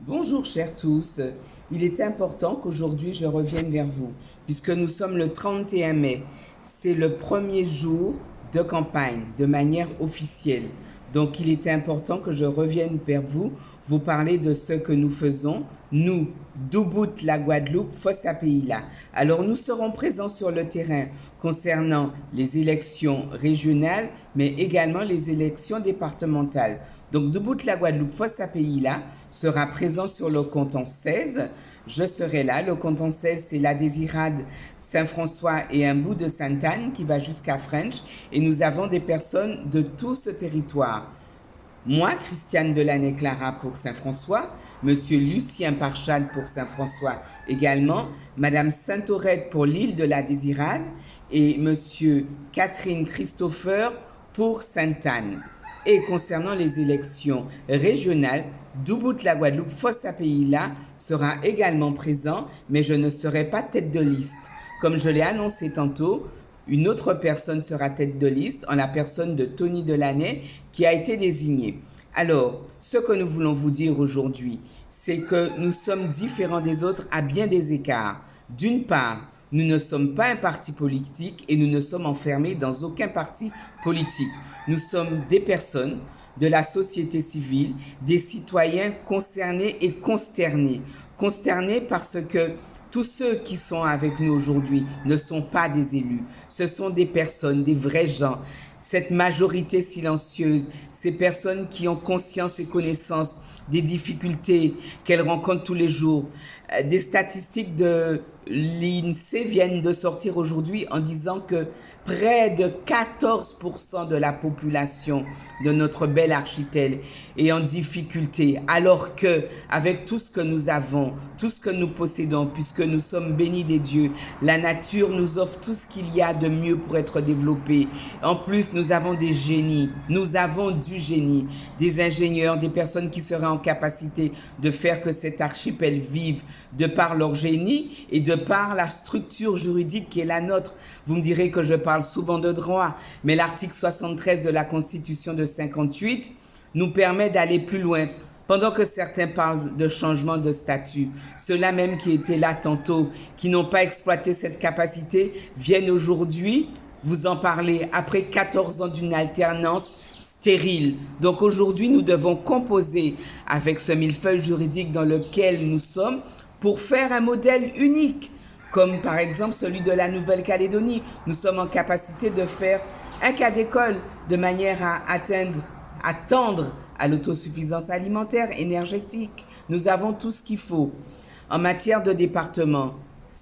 Bonjour chers tous, il est important qu'aujourd'hui je revienne vers vous, puisque nous sommes le 31 mai. C'est le premier jour de campagne, de manière officielle. Donc il est important que je revienne vers vous, vous parler de ce que nous faisons, nous, d'Ubud, la Guadeloupe, Fossa Pays-là. Alors nous serons présents sur le terrain concernant les élections régionales, mais également les élections départementales. Donc d'Ubud, la Guadeloupe, Fossa Pays-là sera présent sur le canton 16. Je serai là. Le canton 16, c'est la Désirade, Saint-François et un bout de Sainte-Anne qui va jusqu'à French. Et nous avons des personnes de tout ce territoire. Moi, Christiane Delaney-Clara pour Saint-François, Monsieur Lucien Parchal pour Saint-François également, Madame Saint-Aurette pour l'île de la Désirade et Monsieur Catherine Christopher pour Sainte-Anne. Et concernant les élections régionales, Dubut-la Guadeloupe, Fossa Pays-là sera également présent, mais je ne serai pas tête de liste. Comme je l'ai annoncé tantôt, une autre personne sera tête de liste en la personne de Tony Delaney qui a été désigné. Alors, ce que nous voulons vous dire aujourd'hui, c'est que nous sommes différents des autres à bien des écarts. D'une part, nous ne sommes pas un parti politique et nous ne sommes enfermés dans aucun parti politique. Nous sommes des personnes de la société civile, des citoyens concernés et consternés. Consternés parce que tous ceux qui sont avec nous aujourd'hui ne sont pas des élus. Ce sont des personnes, des vrais gens. Cette majorité silencieuse, ces personnes qui ont conscience et connaissance des difficultés qu'elles rencontrent tous les jours. Des statistiques de l'INSEE viennent de sortir aujourd'hui en disant que près de 14% de la population de notre bel archipel est en difficulté, alors que avec tout ce que nous avons, tout ce que nous possédons, puisque nous sommes bénis des dieux, la nature nous offre tout ce qu'il y a de mieux pour être développé. En plus, nous avons des génies, nous avons du génie, des ingénieurs, des personnes qui seraient en capacité de faire que cet archipel vive de par leur génie et de par la structure juridique qui est la nôtre. Vous me direz que je parle souvent de droit, mais l'article 73 de la Constitution de 58 nous permet d'aller plus loin. Pendant que certains parlent de changement de statut, ceux-là même qui étaient là tantôt, qui n'ont pas exploité cette capacité, viennent aujourd'hui vous en parler après 14 ans d'une alternance stérile. Donc aujourd'hui, nous devons composer avec ce millefeuille juridique dans lequel nous sommes pour faire un modèle unique, comme par exemple celui de la Nouvelle-Calédonie. Nous sommes en capacité de faire un cas d'école de manière à tendre à l'autosuffisance alimentaire, énergétique. Nous avons tout ce qu'il faut. En matière de département,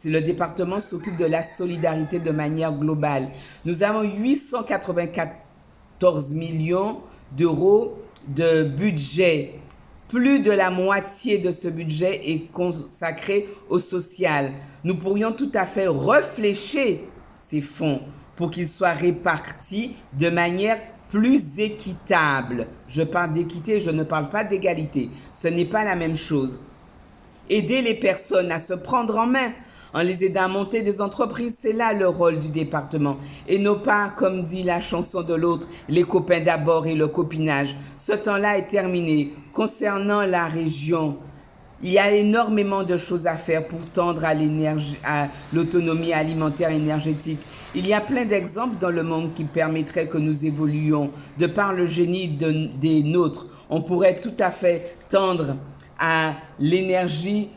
le département s'occupe de la solidarité de manière globale. Nous avons 894 millions d'euros de budget. Plus de la moitié de ce budget est consacré au social. Nous pourrions tout à fait réfléchir ces fonds pour qu'ils soient répartis de manière plus équitable. Je parle d'équité, je ne parle pas d'égalité. Ce n'est pas la même chose. Aider les personnes à se prendre en main, en les aidant à monter des entreprises, c'est là le rôle du département. Et non pas, comme dit la chanson de l'autre, les copains d'abord et le copinage. Ce temps-là est terminé. Concernant la région, il y a énormément de choses à faire pour tendre à l'autonomie alimentaire et énergétique. Il y a plein d'exemples dans le monde qui permettraient que nous évoluions de par le génie des nôtres. On pourrait tout à fait tendre à l'énergie,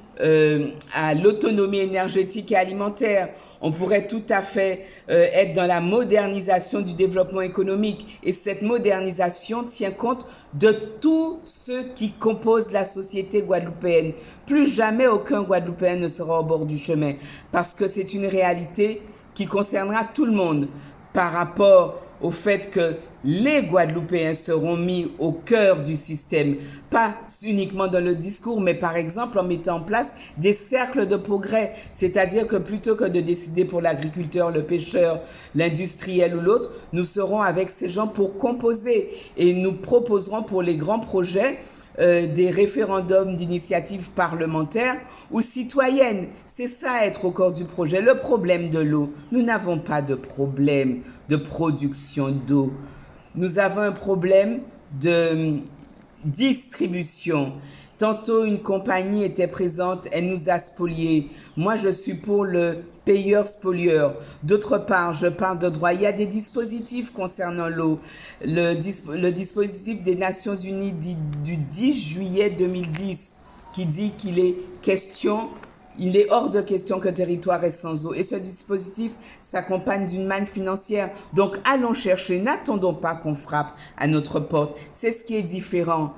à l'autonomie énergétique et alimentaire. On pourrait tout à fait être dans la modernisation du développement économique. Et cette modernisation tient compte de tous ceux qui composent la société guadeloupéenne. Plus jamais aucun Guadeloupéen ne sera au bord du chemin, parce que c'est une réalité qui concernera tout le monde par rapport au fait que les Guadeloupéens seront mis au cœur du système, pas uniquement dans le discours, mais par exemple en mettant en place des cercles de progrès, c'est-à-dire que plutôt que de décider pour l'agriculteur, le pêcheur, l'industriel ou l'autre, nous serons avec ces gens pour composer et nous proposerons pour les grands projets des référendums d'initiatives parlementaires ou citoyennes. C'est ça être au cœur du projet. Le problème de l'eau, nous n'avons pas de problème de production d'eau. Nous avons un problème de distribution. Tantôt, une compagnie était présente, elle nous a spoliés. Moi, je suis pour le payeur-spolieur. D'autre part, je parle de droit. Il y a des dispositifs concernant l'eau. Le dispositif des Nations Unies du 10 juillet 2010 qui dit qu'il est question, il est hors de question qu'un territoire reste sans eau. Et ce dispositif s'accompagne d'une manne financière. Donc, allons chercher, n'attendons pas qu'on frappe à notre porte. C'est ce qui est différent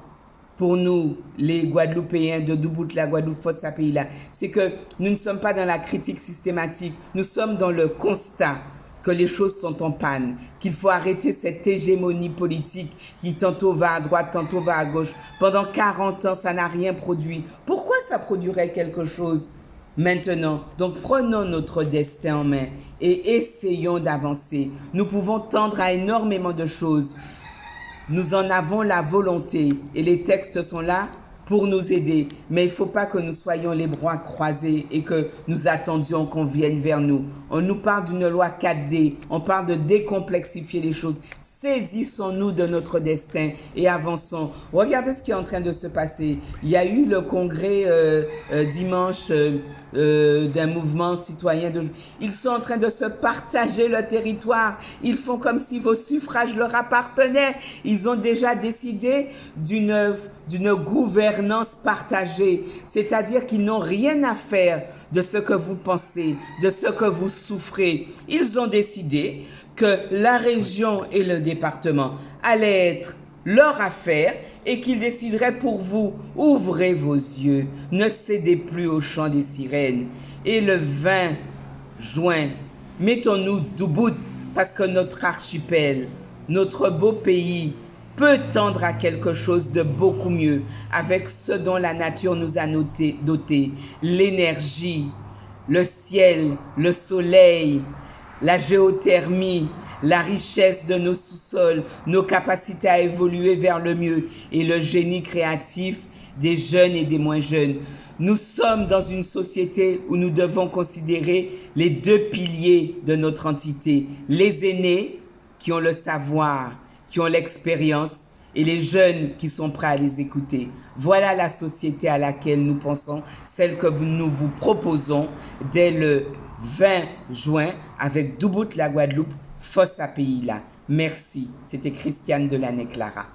pour nous, les Guadeloupéens de Dubut, la Guadeloupe, Fossa Pays là, c'est que nous ne sommes pas dans la critique systématique, nous sommes dans le constat que les choses sont en panne, qu'il faut arrêter cette hégémonie politique qui tantôt va à droite, tantôt va à gauche. Pendant 40 ans, ça n'a rien produit. Pourquoi ça produirait quelque chose maintenant? Donc prenons notre destin en main et essayons d'avancer. Nous pouvons tendre à énormément de choses. Nous en avons la volonté et les textes sont là pour nous aider. Mais il ne faut pas que nous soyons les bras croisés et que nous attendions qu'on vienne vers nous. On nous parle d'une loi 4D, on parle de décomplexifier les choses. Saisissons-nous de notre destin et avançons. Regardez ce qui est en train de se passer. Il y a eu le congrès dimanche d'un mouvement citoyen. Ils sont en train de se partager le territoire. Ils font comme si vos suffrages leur appartenaient. Ils ont déjà décidé d'une gouvernance partagée, c'est-à-dire qu'ils n'ont rien à faire de ce que vous pensez, de ce que vous souffrez. Ils ont décidé que la région et le département allaient être leur affaire et qu'ils décideraient pour vous. Ouvrez vos yeux, ne cédez plus au chant des sirènes. Et le 20 juin, mettons-nous debout parce que notre archipel, notre beau pays, peut tendre à quelque chose de beaucoup mieux avec ce dont la nature nous a doté, l'énergie, le ciel, le soleil, la géothermie, la richesse de nos sous-sols, nos capacités à évoluer vers le mieux et le génie créatif des jeunes et des moins jeunes. Nous sommes dans une société où nous devons considérer les deux piliers de notre entité, les aînés qui ont le savoir, qui ont l'expérience et les jeunes qui sont prêts à les écouter. Voilà la société à laquelle nous pensons, celle que nous vous proposons dès le 20 juin avec Dubut la Guadeloupe, Fossa Pays là. Merci. C'était Christiane Delaney-Clara.